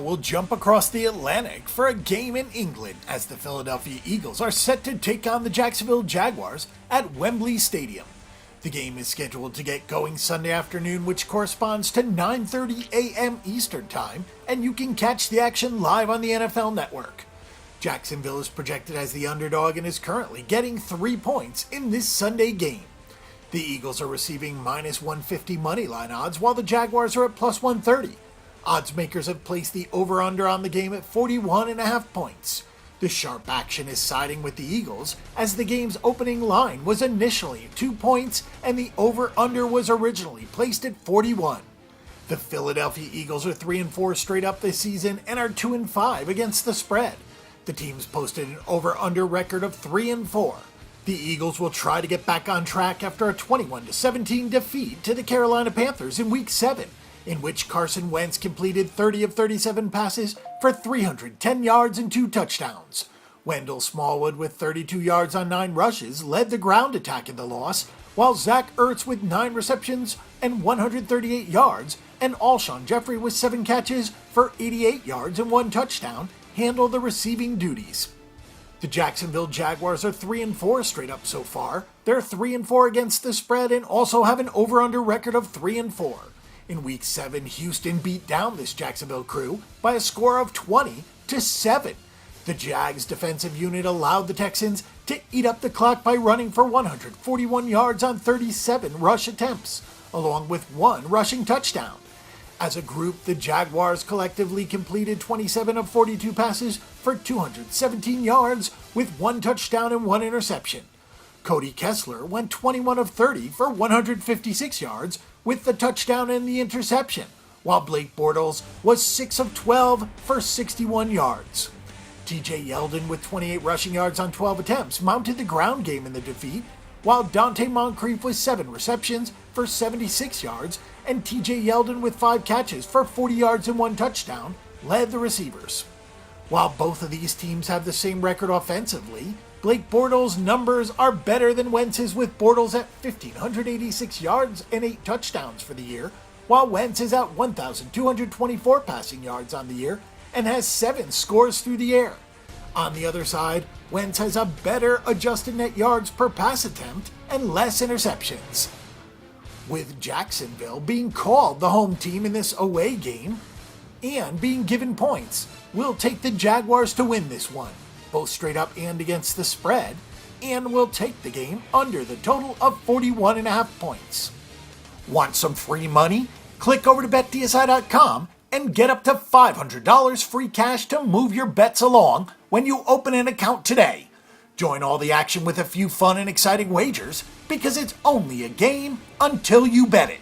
Now we'll jump across the Atlantic for a game in England as the Philadelphia Eagles are set to take on the Jacksonville Jaguars at Wembley Stadium. The game is scheduled to get going Sunday afternoon, which corresponds to 9:30 a.m. Eastern Time, and you can catch the action live on the NFL Network. Jacksonville is projected as the underdog and is currently getting 3 points in this Sunday game. The Eagles are receiving minus 150 moneyline odds, while the Jaguars are at plus 130. Oddsmakers have placed the over-under on the game at 41.5 points. The sharp action is siding with the Eagles, as the game's opening line was initially 2 points and the over-under was originally placed at 41. The Philadelphia Eagles are 3-4 straight up this season and are 2-5 against the spread. The teams posted an over-under record of 3-4. The Eagles will try to get back on track after a 21-17 defeat to the Carolina Panthers in Week 7, in which Carson Wentz completed 30 of 37 passes for 310 yards and 2 touchdowns. Wendell Smallwood with 32 yards on 9 rushes led the ground attack in the loss, while Zach Ertz with 9 receptions and 138 yards, and Alshon Jeffery with 7 catches for 88 yards and 1 touchdown handled the receiving duties. The Jacksonville Jaguars are 3-4 straight up so far. They're 3-4 against the spread and also have an over-under record of 3-4. In Week 7, Houston beat down this Jacksonville crew by a score of 20-7. The Jags defensive unit allowed the Texans to eat up the clock by running for 141 yards on 37 rush attempts, along with 1 rushing touchdown. As a group, the Jaguars collectively completed 27 of 42 passes for 217 yards with 1 touchdown and 1 interception. Cody Kessler went 21 of 30 for 156 yards with the touchdown and the interception, while Blake Bortles was 6 of 12 for 61 yards. TJ Yeldon with 28 rushing yards on 12 attempts mounted the ground game in the defeat, while Dante Moncrief with 7 receptions for 76 yards and TJ Yeldon with 5 catches for 40 yards and 1 touchdown led the receivers. While both of these teams have the same record offensively, Blake Bortles' numbers are better than Wentz's, with Bortles at 1,586 yards and 8 touchdowns for the year, while Wentz is at 1,224 passing yards on the year and has 7 scores through the air. On the other side, Wentz has a better adjusted net yards per pass attempt and less interceptions. With Jacksonville being called the home team in this away game and being given points, we'll take the Jaguars to win this one, both straight up and against the spread, and we'll take the game under the total of 41.5 points. Want some free money? Click over to BetDSI.eu and get up to $500 free cash to move your bets along when you open an account today. Join all the action with a few fun and exciting wagers, because it's only a game until you bet it.